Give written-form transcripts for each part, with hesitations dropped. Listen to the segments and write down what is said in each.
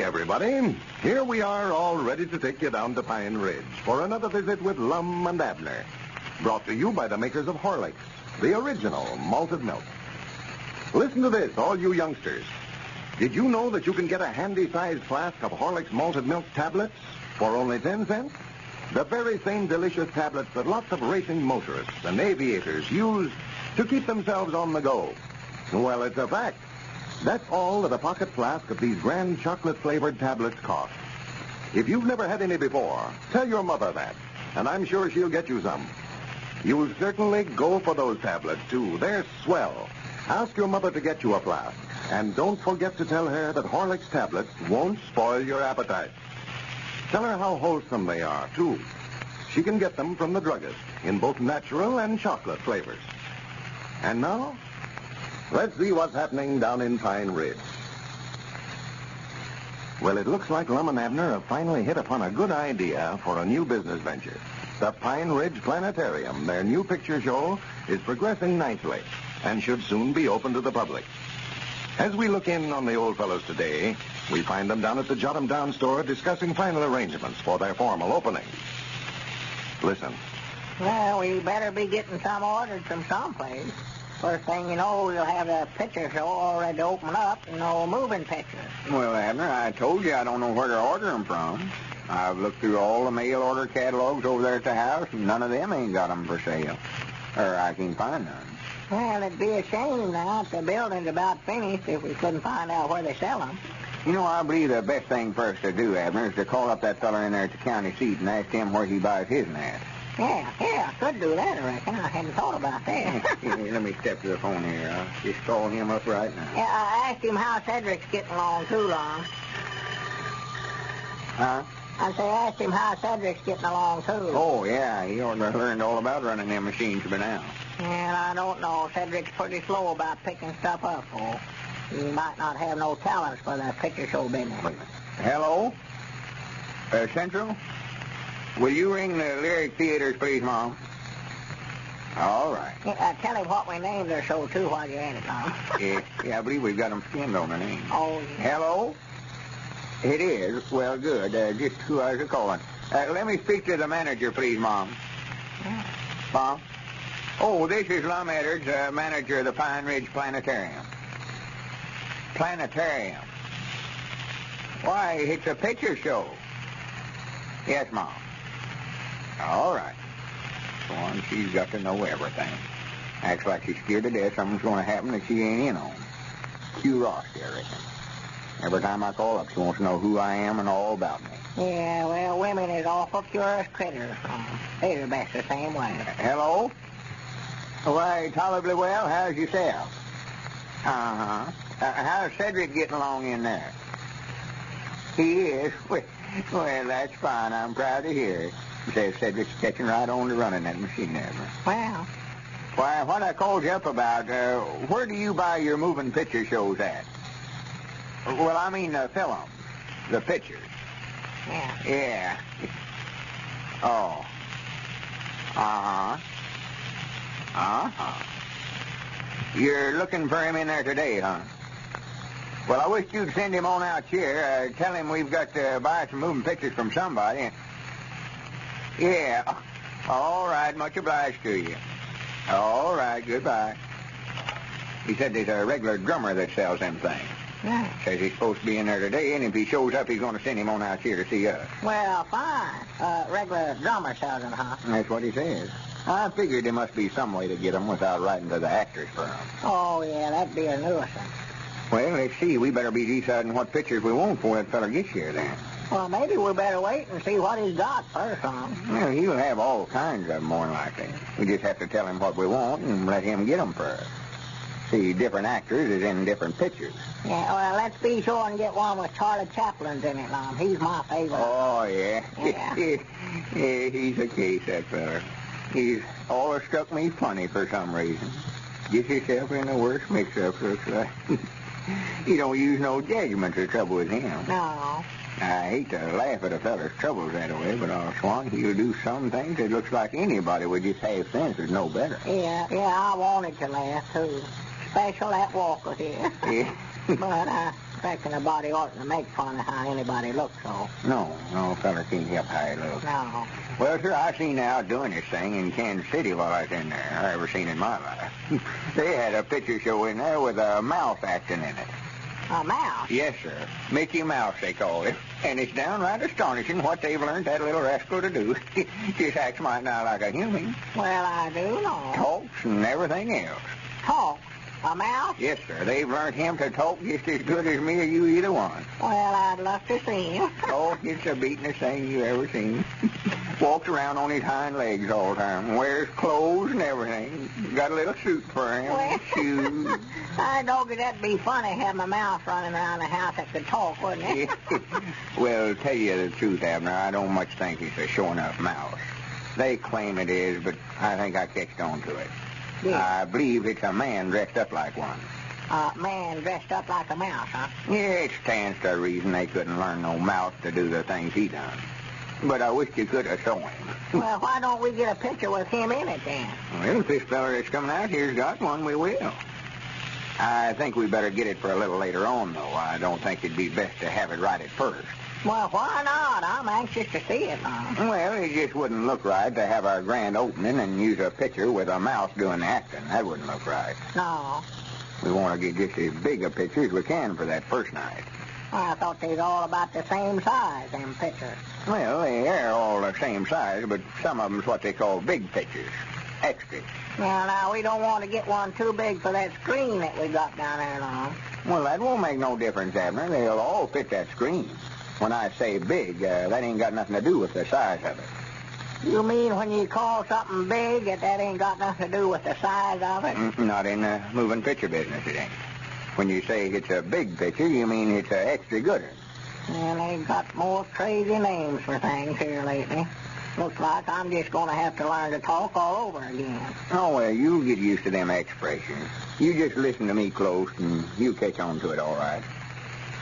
everybody. Here we are, all ready to take you down to Pine Ridge for another visit with Lum and Abner. Brought to you by the makers of Horlicks, the original malted milk. Listen to this, all you youngsters. Did you know that you can get a handy-sized flask of Horlicks malted milk tablets for only 10 cents? The very same delicious tablets that lots of racing motorists and aviators use to keep themselves on the go. Well, it's a fact. That's all that a pocket flask of these grand chocolate-flavored tablets cost. If you've never had any before, tell your mother that, and I'm sure she'll get you some. You'll certainly go for those tablets, too. They're swell. Ask your mother to get you a flask, and don't forget to tell her that Horlicks tablets won't spoil your appetite. Tell her how wholesome they are, too. She can get them from the druggist in both natural and chocolate flavors. And now, let's see what's happening down in Pine Ridge. Well, it looks like Lum and Abner have finally hit upon a good idea for a new business venture. The Pine Ridge Planetarium, their new picture show, is progressing nicely and should soon be open to the public. As we look in on the old fellows today, we find them down at the Jot Em Down store discussing final arrangements for their formal opening. Listen. Well, we better be getting some ordered from someplace. First thing you know, we'll have a picture show all ready to open up, moving pictures. Well, Abner, I told you I don't know where to order them from. I've looked through all the mail order catalogs over there at the house, and none of them ain't got them for sale. Or I can find none. Well, it'd be a shame now if the building's about finished if we couldn't find out where they sell them. You know, I believe the best thing for us to do, Abner, is to call up that fella in there at the county seat and ask him where he buys his gnats. Yeah, could do that, I reckon. I hadn't thought about that. Let me step to the phone here. I'll just call him up right now. Yeah, I asked him how Cedric's getting along too long. Huh? I asked him how Cedric's getting along too. Oh, yeah, he ought to have learned all about running them machines by now. And I don't know. Cedric's pretty slow about picking stuff up, oh. He might not have no talents for the picture show business. Hello? Central? Will you ring the Lyric Theaters, please, Mom? All right. Tell him what we named their show, too, while you're in it, Mom. Yeah, I believe we've got them skinned on the name. Oh, yeah. Hello? It is? Well, good. Just who I was calling. Let me speak to the manager, please, Mom. Yeah. Mom? Oh, this is Lum Edwards, manager of the Pine Ridge Planetarium. Planetarium? Why, it's a picture show. Yes, Mom. All right. Go on, she's got to know everything. Acts like she's scared to death something's going to happen that she ain't in on. Curiosity, I reckon. Every time I call up, she wants to know who I am and all about me. Yeah, well, women is awful curious critters. They're best the same way. Hello? Why, tolerably well. How's yourself? Uh-huh. How's Cedric getting along in there? He is? Well, that's fine. I'm proud to hear it. Says Cedric's catching right on to running that machine there. Well. Why, what I called you up about, where do you buy your moving picture shows at? Well, I mean the films. The pictures. Yeah. Yeah. Oh. Uh-huh. Uh-huh. You're looking for him in there today, huh? Well, I wish you'd send him on out here. Tell him we've got to buy some moving pictures from somebody. Yeah. All right. Much obliged to you. All right. Goodbye. He said there's a regular drummer that sells them things. Yeah. Says he's supposed to be in there today, and if he shows up, he's going to send him on out here to see us. Well, fine. Regular drummer sells them, huh? That's what he says. I figured there must be some way to get them without writing to the actors firm. Oh, yeah, that'd be a nuisance. Well, let's see. We better be deciding what pictures we want before that fella gets here, then. Well, maybe we better wait and see what he's got first, huh? Well, he'll have all kinds of them, more than likely. We just have to tell him what we want and let him get them first. See, different actors is in different pictures. Yeah, well, let's be sure and get one with Charlie Chaplin's in it, Lum. He's my favorite. Oh, yeah. Yeah. Yeah, he's a case, that fella. He's always struck me funny for some reason. Gets himself in the worst mix-ups, looks like. He don't use no judgment to trouble with him. No. I hate to laugh at a fella's troubles that way, but I'll swan he'll do some things that looks like anybody with just half sense would know better. Yeah, I wanted to laugh, too. Special that walk with you. Yeah. But reckon a body oughtn't to make fun of how anybody looks, so. No, feller can't help how he looks. No. Well, sir, I seen out doing this thing in Kansas City while I was in there. I ever seen in my life. They had a picture show in there with a mouse acting in it. A mouse? Yes, sir. Mickey Mouse, they call it. And it's downright astonishing what they've learned that little rascal to do. Just acts might not like a human. Well, I do know. Talks and everything else. Talk? A mouse? Yes, sir. They've learned him to talk just as good as me or you either one. Well, I'd love to see him. Oh, it's the beatingest thing you ever seen. Walks around on his hind legs all the time. Wears clothes and everything. Got a little suit for him. Well, shoes. I know that'd be funny having a mouse running around the house that could talk, wouldn't it? Well, to tell you the truth, Abner, I don't much think it's a sure-enough mouse. They claim it is, but I think I catched on to it. Yeah. I believe it's a man dressed up like one. A man dressed up like a mouse, huh? Yeah, it stands to reason they couldn't learn no mouse to do the things he done. But I wish you could have shown him. Well, why don't we get a picture with him in it, then? Well, if this feller that's coming out here's got one, we will. I think we better get it for a little later on, though. I don't think it'd be best to have it right at first. Well, why not? I'm anxious to see it now. Well, it just wouldn't look right to have our grand opening and use a picture with a mouse doing the acting. That wouldn't look right. No. We want to get just as big a picture as we can for that first night. I thought they was all about the same size, them pictures. Well, they are all the same size, but some of them's what they call big pictures. Extras. Well, now, we don't want to get one too big for that screen that we got down there now. Well, that won't make no difference, Abner. They'll all fit that screen. When I say big, that ain't got nothing to do with the size of it. You mean when you call something big, that ain't got nothing to do with the size of it? Not in the moving picture business, it ain't. When you say it's a big picture, you mean it's an extra good one. And they've got more crazy names for things here lately. Looks like I'm just going to have to learn to talk all over again. Oh, well, you'll get used to them expressions. You just listen to me close, and you'll catch on to it all right.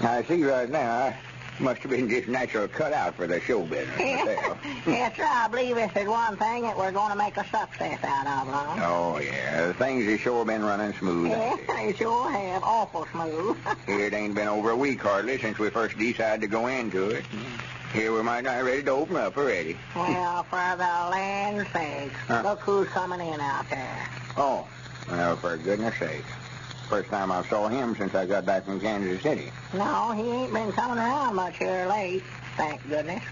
I see right now, I must have been just natural cut out for the show business myself. Yes, sir, I believe this is one thing that we're going to make a success out of, Lum. Oh, yeah. Things have sure been running smooth. Yes, they sure have. Awful smooth. It ain't been over a week hardly since we first decided to go into it. Here we might not ready to open up already. Well, for the land's sake, look who's coming in out there. Oh, well, for goodness sake. First time I saw him since I got back from Kansas City. No, he ain't been coming around much here late, thank goodness.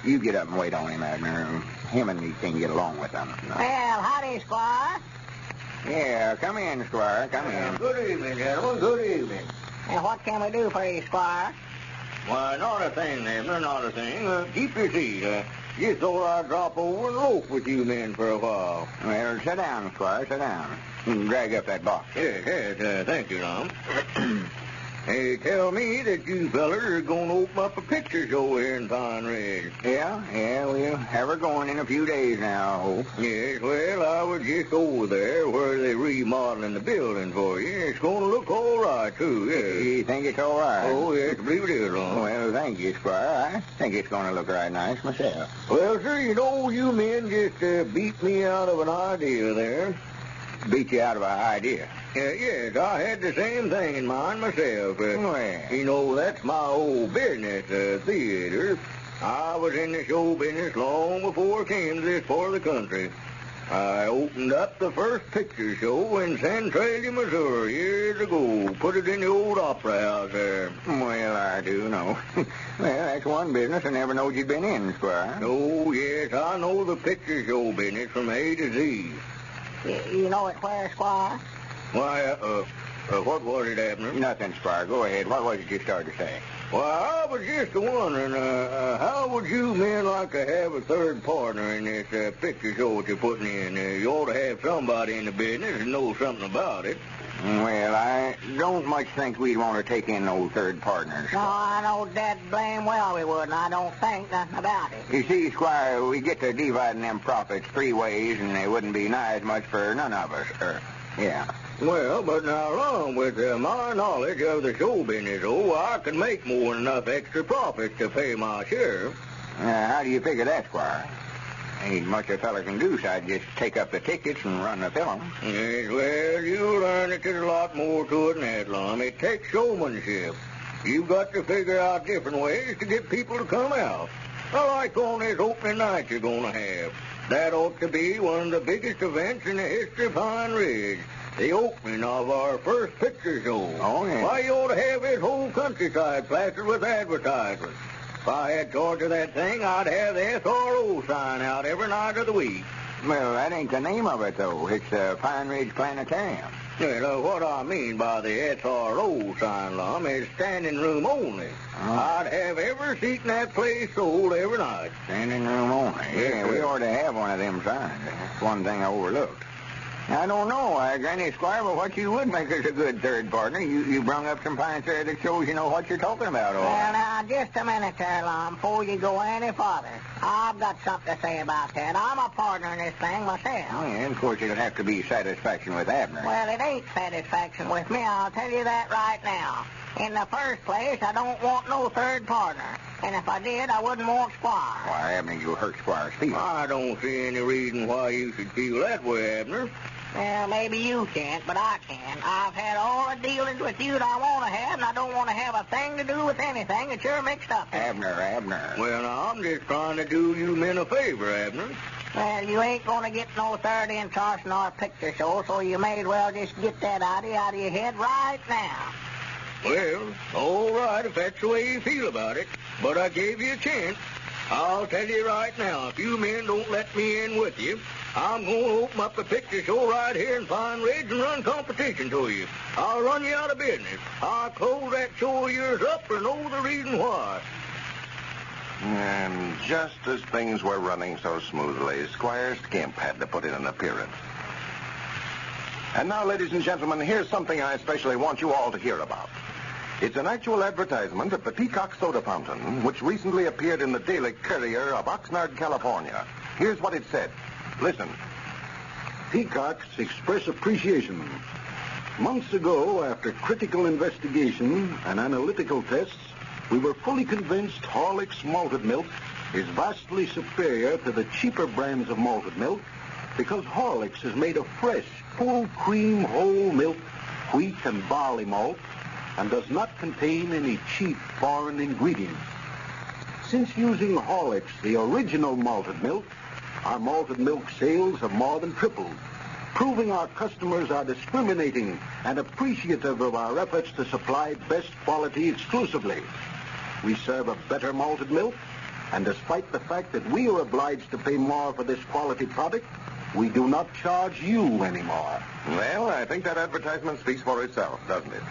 You get up and wait on him, Abner. Him and me can get along with him. Well, howdy, Squire. Yeah, come in, Squire. Come in. Good evening, gentlemen. Good evening. And what can we do for you, Squire? Why, not a thing, Abner, not a thing. Keep your seat. Just thought I'd drop over and loaf with you men for a while. Well, sit down, Squire, sit down. You can drag up that box. Yes, thank you, Lum. They tell me that you fellers are going to open up a picture show here in Pine Ridge. Yeah, we'll have her going in a few days now, I hope. Yes, well, I was just over there where they're remodeling the building for you. It's going to look all right, too, yes. You think it's all right? Oh, yes, I believe it is, Lum. Well, thank you, Squire. I think it's going to look right nice myself. Well, sir, you know, you men just beat me out of an idea there. Beat you out of an idea. Yes, I had the same thing in mind myself. You know, that's my old business, theater. I was in the show business long before I came to this part of the country. I opened up the first picture show in Centralia, Missouri, years ago. Put it in the old opera house there. Well, I do know. Well, that's one business I never knowed you'd been in, Squire. Oh, yes, I know the picture show business from A to Z. You know it where, Squire? Why, what was it, Abner? Nothing, Squire. Go ahead. What was it you started to say? Well, I was just wondering, how would you men like to have a third partner in this picture show that you're putting in? You ought to have somebody in the business and know something about it. Well, I don't much think we'd want to take in no third partners. No, I know dead blame well we would, and I don't think nothing about it. You see, Squire, we get to dividing them profits 3 ways, and they wouldn't be nigh as much for none of us. Yeah. Well, but now, along with my knowledge of the show business, I can make more than enough extra profits to pay my share. How do you figure that, Squire? Ain't much a fella can do, so I'd just take up the tickets and run the film. Yes, well, you learn that there's a lot more to it than that, Lum. It takes showmanship. You've got to figure out different ways to get people to come out. Like on this opening night you're going to have. That ought to be one of the biggest events in the history of Pine Ridge. The opening of our first picture show. Oh, yeah. Why, you ought to have this whole countryside plastered with advertisements. If I had charge of that thing, I'd have the SRO sign out every night of the week. Well, that ain't the name of it, though. It's the Pine Ridge Planetarium. Well, what I mean by the SRO sign, Lum, is standing room only. I'd have every seat in that place sold every night. Standing room only. Yeah, we ought to have one of them signs. That's one thing I overlooked. I don't know, Granny Squire, but what you would make us a good third partner. You brung up some points there that shows you know what you're talking about, all Well, right. now, just a minute there, Lum, before you go any farther. I've got something to say about that. I'm a partner in this thing myself. Oh, yeah, of course it'll have to be satisfaction with Abner. Well, it ain't satisfaction with me, I'll tell you that right now. In the first place, I don't want no third partner. And if I did, I wouldn't want Squire. Why, Abner, you hurt Squire's feelings. I don't see any reason why you should feel that way, Abner. Well, maybe you can't, but I can. I've had all the dealings with you that I want to have, and I don't want to have a thing to do with anything that you're mixed up in. Abner. Well, now, I'm just trying to do you men a favor, Abner. Well, you ain't going to get no third in charge in our picture show, so you may as well just get that idea out of your head right now. Well, all right, if that's the way you feel about it. But I gave you a chance. I'll tell you right now, if you men don't let me in with you, I'm going to open up a picture show right here in Pine Ridge and run competition to you. I'll run you out of business. I'll close that show of yours up for no the reason why. And just as things were running so smoothly, Squire Skimp had to put in an appearance. And now, ladies and gentlemen, here's something I especially want you all to hear about. It's an actual advertisement of the Peacock Soda Fountain, which recently appeared in the Daily Courier of Oxnard, California. Here's what it said. Listen. Peacocks express appreciation. Months ago, after critical investigation and analytical tests, we were fully convinced Horlick's malted milk is vastly superior to the cheaper brands of malted milk because Horlick's is made of fresh, full cream whole milk, wheat and barley malt, and does not contain any cheap foreign ingredients. Since using Horlick's, the original malted milk, our malted milk sales have more than tripled, proving our customers are discriminating and appreciative of our efforts to supply best quality exclusively. We serve a better malted milk, and despite the fact that we are obliged to pay more for this quality product, we do not charge you anymore. Well, I think that advertisement speaks for itself, doesn't it?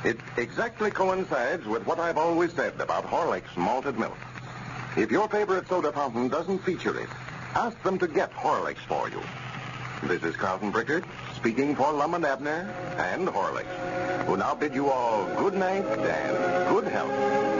It exactly coincides with what I've always said about Horlick's malted milk. If your favorite soda fountain doesn't feature it, ask them to get Horlick's for you. This is Carlton Prickard, speaking for Lum and Abner and Horlick's, who now bid you all good night and good health.